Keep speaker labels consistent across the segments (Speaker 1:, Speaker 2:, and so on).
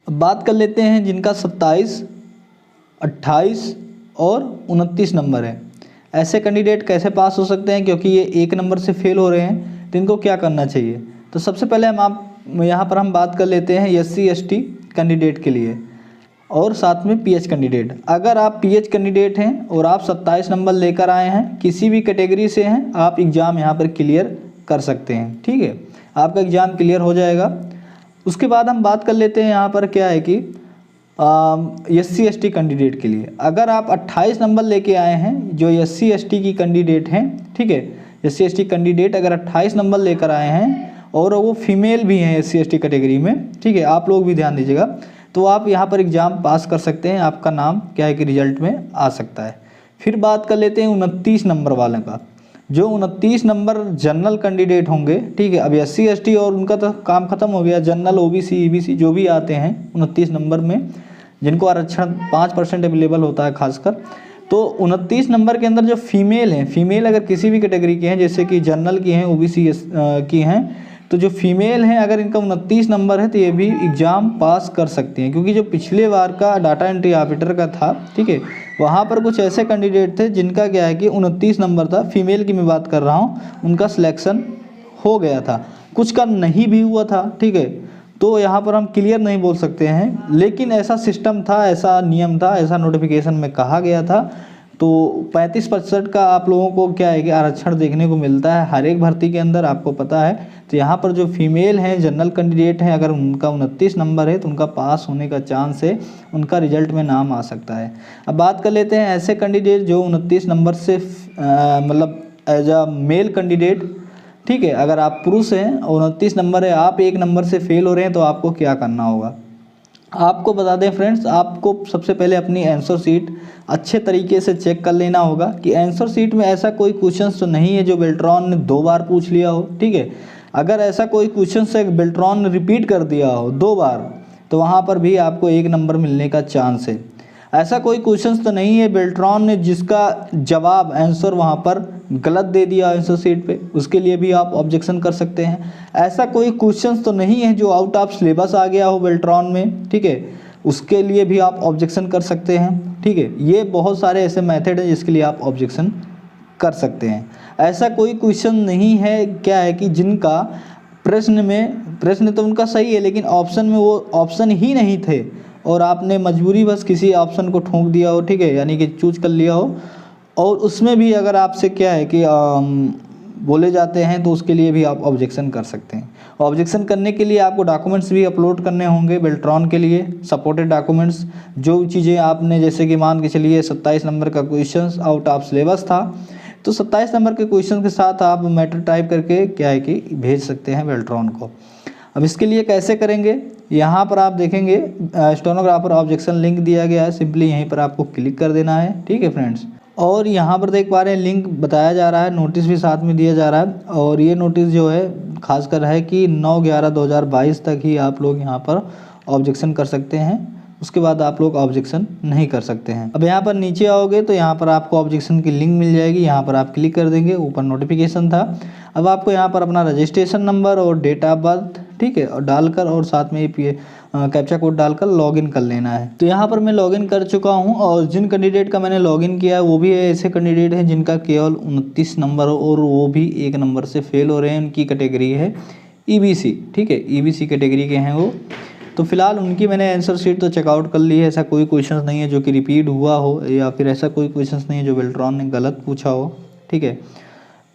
Speaker 1: अब बात कर लेते हैं जिनका 27, 28 और 29 नंबर है। ऐसे कैंडिडेट कैसे पास हो सकते हैं, क्योंकि ये 1 नंबर से फेल हो रहे हैं, तो इनको क्या करना चाहिए। तो सबसे पहले यहाँ पर हम बात कर लेते हैं SC ST कैंडिडेट के लिए और साथ में PH कैंडिडेट। अगर आप PH कैंडिडेट हैं और आप 27 नंबर लेकर आए हैं, किसी भी कैटेगरी से हैं, आप एग्ज़ाम यहाँ पर क्लियर कर सकते हैं। ठीक है, आपका एग्ज़ाम क्लियर हो जाएगा। उसके बाद हम बात कर लेते हैं यहाँ पर क्या है कि SC ST कैंडिडेट के लिए। अगर आप 28 नंबर लेके आए हैं, जो SC ST की कैंडिडेट हैं, ठीक है, SC ST कैंडिडेट अगर 28 नंबर लेकर आए हैं और वो फीमेल भी हैं SC ST कैटेगरी में, ठीक है, आप लोग भी ध्यान दीजिएगा, तो आप यहाँ पर एग्ज़ाम पास कर सकते हैं, आपका नाम क्या है कि रिजल्ट में आ सकता है। फिर बात कर लेते हैं 29 नंबर वाले का। जो 29 नंबर जनरल कैंडिडेट होंगे, ठीक है, अब SC ST और उनका तो काम खत्म हो गया, जनरल OBC EBC जो भी आते हैं 29 नंबर में, जिनको आरक्षण 5% अवेलेबल होता है खासकर, तो 29 नंबर के अंदर जो फीमेल हैं, फीमेल अगर किसी भी कैटेगरी की हैं, जैसे कि जनरल की हैं, OBC की हैं, तो जो फीमेल हैं अगर इनका 29 नंबर है तो ये भी एग्ज़ाम पास कर सकती हैं। क्योंकि जो पिछले बार का डाटा एंट्री ऑपरेटर का था, ठीक है, वहाँ पर कुछ ऐसे कैंडिडेट थे जिनका क्या है कि 29 नंबर था, फीमेल की मैं बात कर रहा हूँ, उनका सिलेक्शन हो गया था, कुछ का नहीं भी हुआ था। ठीक है, तो यहाँ पर हम क्लियर नहीं बोल सकते हैं, लेकिन ऐसा सिस्टम था, ऐसा नियम था, ऐसा नोटिफिकेशन में कहा गया था। तो 35% का आप लोगों को क्या है कि आरक्षण देखने को मिलता है हर एक भर्ती के अंदर, आपको पता है। तो यहाँ पर जो फीमेल हैं, जनरल कैंडिडेट हैं, अगर उनका 29 नंबर है तो उनका पास होने का चांस है, उनका रिजल्ट में नाम आ सकता है। अब बात कर लेते हैं ऐसे कैंडिडेट जो 29 नंबर से मतलब एज अ मेल कैंडिडेट, ठीक है, अगर आप पुरुष हैं और 29 नंबर है, आप 1 नंबर से फेल हो रहे हैं, तो आपको क्या करना होगा। आपको बता दें फ्रेंड्स, आपको सबसे पहले अपनी आंसर शीट अच्छे तरीके से चेक कर लेना होगा कि आंसर शीट में ऐसा कोई क्वेश्चन तो नहीं है जो बेल्ट्रॉन ने 2 बार पूछ लिया हो। ठीक है, अगर ऐसा कोई क्वेश्चन से बेल्ट्रॉन ने रिपीट कर दिया हो 2 बार, तो वहाँ पर भी आपको 1 नंबर मिलने का चांस है। ऐसा कोई क्वेश्चन तो नहीं है बेल्ट्रॉन ने जिसका जवाब आंसर वहाँ पर गलत दे दिया आंसर शीट पे, उसके लिए भी आप ऑब्जेक्शन कर सकते हैं। ऐसा कोई क्वेश्चन तो नहीं है जो आउट ऑफ सिलेबस आ गया हो बेल्ट्रॉन में, ठीक है, उसके लिए भी आप ऑब्जेक्शन कर सकते हैं। ठीक है, ये बहुत सारे ऐसे मेथड हैं जिसके लिए आप ऑब्जेक्शन कर सकते हैं। ऐसा कोई क्वेश्चन नहीं है क्या है कि जिनका प्रश्न तो उनका सही है, लेकिन ऑप्शन में वो ऑप्शन ही नहीं थे और आपने मजबूरी बस किसी ऑप्शन को ठोक दिया हो, ठीक है, यानी कि चूज कर लिया हो, और उसमें भी अगर आपसे क्या है कि बोले जाते हैं तो उसके लिए भी आप ऑब्जेक्शन कर सकते हैं। ऑब्जेक्शन करने के लिए आपको डॉक्यूमेंट्स भी अपलोड करने होंगे बेल्ट्रॉन के लिए, सपोर्टेड डॉक्यूमेंट्स, जो चीज़ें आपने, जैसे कि मान के चलिए 27 नंबर का क्वेश्चन आउट ऑफ सिलेबस था, तो 27 नंबर के क्वेश्चन के साथ आप मैटर टाइप करके क्या है कि भेज सकते हैं बेल्ट्रॉन को। अब इसके लिए कैसे करेंगे, यहाँ पर आप देखेंगे स्टेनोग्राफर ऑब्जेक्शन लिंक दिया गया है, सिंपली यहीं पर आपको क्लिक कर देना है। ठीक है फ्रेंड्स, और यहाँ पर देख पा रहे हैं लिंक बताया जा रहा है, नोटिस भी साथ में दिया जा रहा है, और ये नोटिस जो है खासकर है कि 9/11/2022 तक ही आप लोग यहाँ पर ऑब्जेक्शन कर सकते हैं, उसके बाद आप लोग ऑब्जेक्शन नहीं कर सकते हैं। अब यहाँ पर नीचे आओगे तो यहाँ पर आपको ऑब्जेक्शन की लिंक मिल जाएगी, यहाँ पर आप क्लिक कर देंगे, ऊपर नोटिफिकेशन था। अब आपको यहाँ पर अपना रजिस्ट्रेशन नंबर और डेट ऑफ बर्थ, ठीक है, और डालकर और साथ में कैप्चा कोड डालकर लॉगिन कर लेना है। तो यहाँ पर मैं लॉगिन कर चुका हूँ, और जिन कैंडिडेट का मैंने लॉगिन किया है वो भी ऐसे कैंडिडेट हैं जिनका केवल 29 नंबर हो और वो भी 1 नंबर से फेल हो रहे हैं। उनकी कैटेगरी है EBC, ठीक है, EBC कैटेगरी के हैं वो। तो फिलहाल उनकी मैंने आंसर शीट तो चेकआउट कर ली है। ऐसा कोई क्वेश्चन नहीं है जो कि रिपीट हुआ हो, या फिर ऐसा कोई क्वेश्चन नहीं है जो बेल्ट्रॉन ने गलत पूछा हो। ठीक है,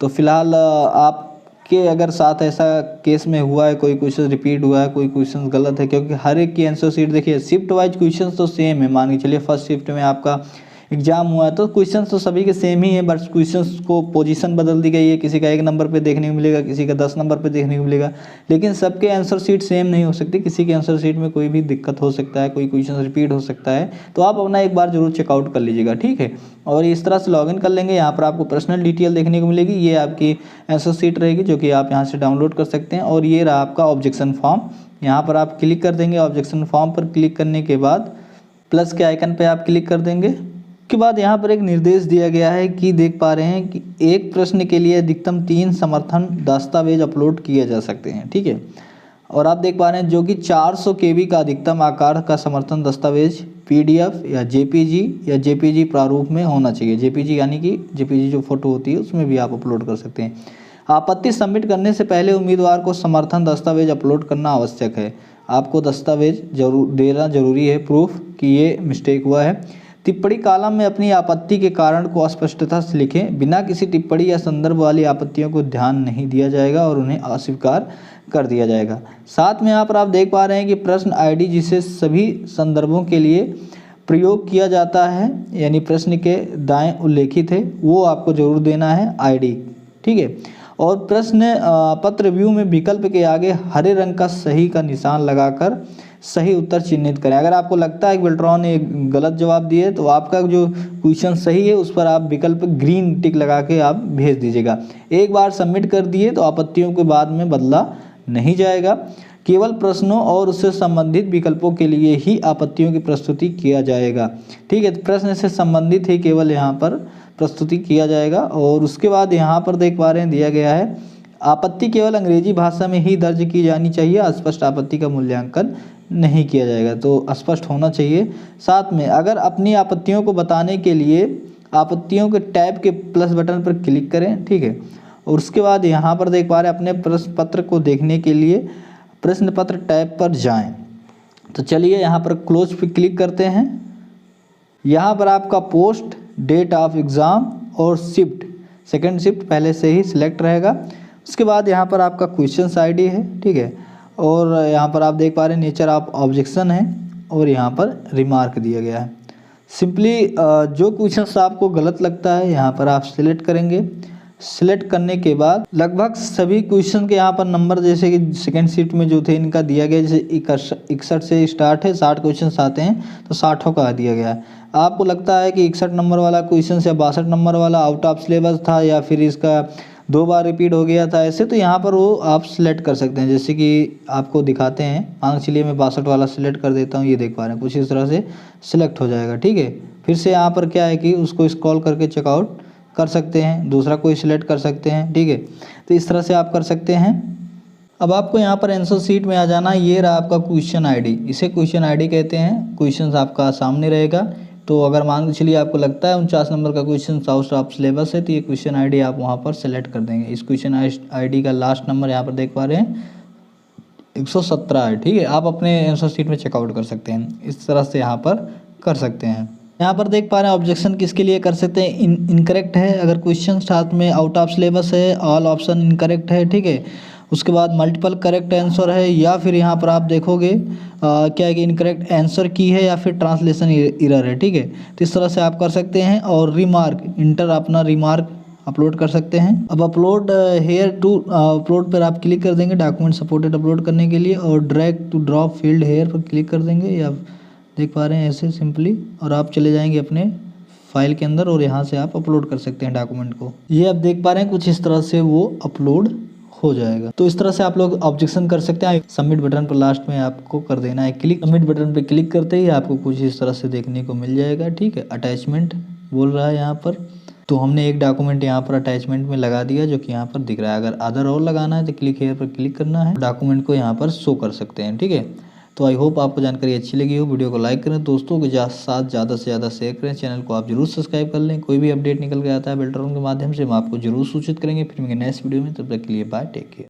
Speaker 1: तो फिलहाल आपके अगर साथ ऐसा केस में हुआ है, कोई क्वेश्चन रिपीट हुआ है, कोई क्वेश्चन गलत है, क्योंकि हर एक की आंसर शीट देखिए शिफ्ट वाइज क्वेश्चन तो सेम है। मान के चलिए फर्स्ट शिफ्ट में आपका एग्जाम हुआ है तो क्वेश्चंस तो सभी के सेम ही है, बट क्वेश्चंस को पोजीशन बदल दी गई है, किसी का 1 नंबर पे देखने को मिलेगा, किसी का 10 नंबर पे देखने को मिलेगा, लेकिन सबके आंसर शीट सेम नहीं हो सकती, किसी के आंसर शीट में कोई भी दिक्कत हो सकता है, कोई क्वेश्चन रिपीट हो सकता है। तो आप अपना एक बार जरूर चेकआउट कर लीजिएगा, ठीक है। और इस तरह से लॉगिन कर लेंगे, यहाँ पर आपको पर्सनल डिटेल देखने को मिलेगी, ये आपकी आंसर शीट रहेगी जो कि आप यहाँ से डाउनलोड कर सकते हैं। और ये रहा आपका ऑब्जेक्शन फॉर्म, यहाँ पर आप क्लिक कर देंगे। ऑब्जेक्शन फॉर्म पर क्लिक करने के बाद प्लस के आइकन पे आप क्लिक कर देंगे। उसके बाद यहाँ पर एक निर्देश दिया गया है कि देख पा रहे हैं कि एक प्रश्न के लिए अधिकतम 3 समर्थन दस्तावेज अपलोड किए जा सकते हैं, ठीक है। और आप देख पा रहे हैं जो कि 400 KB का अधिकतम आकार का समर्थन दस्तावेज PDF या JPG प्रारूप में होना चाहिए। JPG यानी कि JPG जो फोटो होती है उसमें भी आप अपलोड कर सकते हैं। आपत्ति सबमिट करने से पहले उम्मीदवार को समर्थन दस्तावेज अपलोड करना आवश्यक है। आपको दस्तावेज देना जरूरी है, प्रूफ कि ये मिस्टेक हुआ है। टिप्पणी कॉलम में अपनी आपत्ति के कारण को स्पष्टता से लिखें। बिना किसी टिप्पणी या संदर्भ वाली आपत्तियों को ध्यान नहीं दिया जाएगा और उन्हें अस्वीकार कर दिया जाएगा। साथ में यहाँ पर आप देख पा रहे हैं कि प्रश्न ID जिसे सभी संदर्भों के लिए प्रयोग किया जाता है, यानी प्रश्न के दाएं उल्लेखित है, वो आपको जरूर देना है ID, ठीक है। और प्रश्न पत्र व्यू में विकल्प के आगे हरे रंग का सही का निशान लगाकर सही उत्तर चिन्हित करें। अगर आपको लगता है कि बेल्ट्रॉन ने गलत जवाब दिए तो आपका जो क्वेश्चन सही है उस पर आप विकल्प ग्रीन टिक लगा के आप भेज दीजिएगा। एक बार सबमिट कर दिए तो आपत्तियों के बाद में बदला नहीं जाएगा। केवल प्रश्नों और उससे संबंधित विकल्पों के लिए ही आपत्तियों की प्रस्तुति किया जाएगा, ठीक है। तो प्रश्न से संबंधित ही केवल यहाँ पर प्रस्तुति किया जाएगा। और उसके बाद यहाँ पर देख पा रहे हैं दिया गया है आपत्ति केवल अंग्रेजी भाषा में ही दर्ज की जानी चाहिए। अस्पष्ट आपत्ति का मूल्यांकन नहीं किया जाएगा, तो स्पष्ट होना चाहिए। साथ में अगर अपनी आपत्तियों को बताने के लिए आपत्तियों के टैब के प्लस बटन पर क्लिक करें, ठीक है। और उसके बाद यहाँ पर देख पा रहे हैं अपने प्रश्न पत्र को देखने के लिए प्रश्न पत्र टैब पर जाएं। तो चलिए यहाँ पर क्लोज पे क्लिक करते हैं। यहाँ पर आपका पोस्ट, डेट ऑफ एग्ज़ाम और शिफ्ट, सेकंड शिफ्ट पहले से ही सिलेक्ट रहेगा। उसके बाद यहाँ पर आपका क्वेश्चन ID है, ठीक है। और यहाँ पर आप देख पा रहे हैं नेचर ऑफ ऑब्जेक्शन है और यहाँ पर रिमार्क दिया गया है। सिंपली जो क्वेश्चन आपको गलत लगता है यहाँ पर आप सिलेक्ट करेंगे। सिलेक्ट करने के बाद लगभग सभी क्वेश्चन के यहाँ पर नंबर, जैसे कि सेकंड शिफ्ट में जो थे इनका दिया गया, जैसे 61 से स्टार्ट है, 60 क्वेश्चन आते हैं तो 60 का दिया गया है। आपको लगता है कि 61 नंबर वाला क्वेश्चन या 62 नंबर वाला आउट ऑफ सिलेबस था या फिर इसका 2 बार रिपीट हो गया था ऐसे, तो यहाँ पर वो आप सिलेक्ट कर सकते हैं। जैसे कि आपको दिखाते हैं, मान चलिए मैं 62 वाला सिलेक्ट कर देता हूँ, ये देख पा रहे हैं कुछ इस तरह से सिलेक्ट हो जाएगा, ठीक है। फिर से यहाँ पर क्या है कि उसको स्क्रॉल करके चेकआउट कर सकते हैं, दूसरा कोई सिलेक्ट कर सकते हैं, ठीक है। तो इस तरह से आप कर सकते हैं। अब आपको यहाँ पर आंसर शीट में आ जाना। ये रहा आपका क्वेश्चन ID, इसे क्वेश्चन ID कहते हैं। क्वेश्चन आपका सामने रहेगा। तो अगर मान के चलिए आपको लगता है 49 नंबर का क्वेश्चन आउट ऑफ सिलेबस है तो ये क्वेश्चन ID आप वहाँ पर सेलेक्ट कर देंगे। इस क्वेश्चन ID का लास्ट नंबर यहाँ पर देख पा रहे हैं 117 है, ठीक है। आप अपने आंसर शीट में चेकआउट कर सकते हैं, इस तरह से यहाँ पर कर सकते हैं। यहाँ पर देख पा रहे हैं ऑब्जेक्शन किसके लिए कर सकते हैं, इनकरेक्ट है अगर क्वेश्चन साथ में आउट ऑफ सिलेबस है, ऑल ऑप्शन इनकरेक्ट है, ठीक है। उसके बाद मल्टीपल करेक्ट आंसर है, या फिर यहाँ पर आप देखोगे क्या है कि इनकरेक्ट आंसर की है या फिर ट्रांसलेशन एरर है, ठीक है। तो इस तरह से आप कर सकते हैं। और रिमार्क, इंटर अपना रिमार्क अपलोड कर सकते हैं। अब अपलोड हेयर टू अपलोड पर आप क्लिक कर देंगे डॉक्यूमेंट सपोर्टेड अपलोड करने के लिए, और drag to drop field here पर क्लिक कर देंगे, या देख पा रहे हैं ऐसे सिंपली, और आप चले जाएंगे अपने फाइल के अंदर और यहाँ से आप अपलोड कर सकते हैं डॉक्यूमेंट को। ये आप देख पा रहे हैं कुछ इस तरह से वो अपलोड हो जाएगा। तो इस तरह से आप लोग ऑब्जेक्शन कर सकते हैं। सबमिट बटन पर लास्ट में आपको कर देना है क्लिक। सबमिट बटन पर क्लिक करते ही आपको कुछ इस तरह से देखने को मिल जाएगा, ठीक है। अटैचमेंट बोल रहा है यहाँ पर, तो हमने एक डॉक्यूमेंट यहाँ पर अटैचमेंट में लगा दिया जो कि यहाँ पर दिख रहा है। अगर अदर और लगाना है तो क्लिक हेयर पर क्लिक करना है, डॉक्यूमेंट को यहाँ पर शो कर सकते हैं, ठीक है। तो आई होप आपको जानकारी अच्छी लगी हो। वीडियो को लाइक करें, दोस्तों के साथ ज़्यादा से ज़्यादा शेयर करें, चैनल को आप जरूर सब्सक्राइब कर लें। कोई भी अपडेट निकल के आता है बेल्ट्रॉन के माध्यम से हम आपको जरूर सूचित करेंगे। फिर मिलेंगे नेक्स्ट वीडियो में, तब तक के लिए बाय, टेक केयर।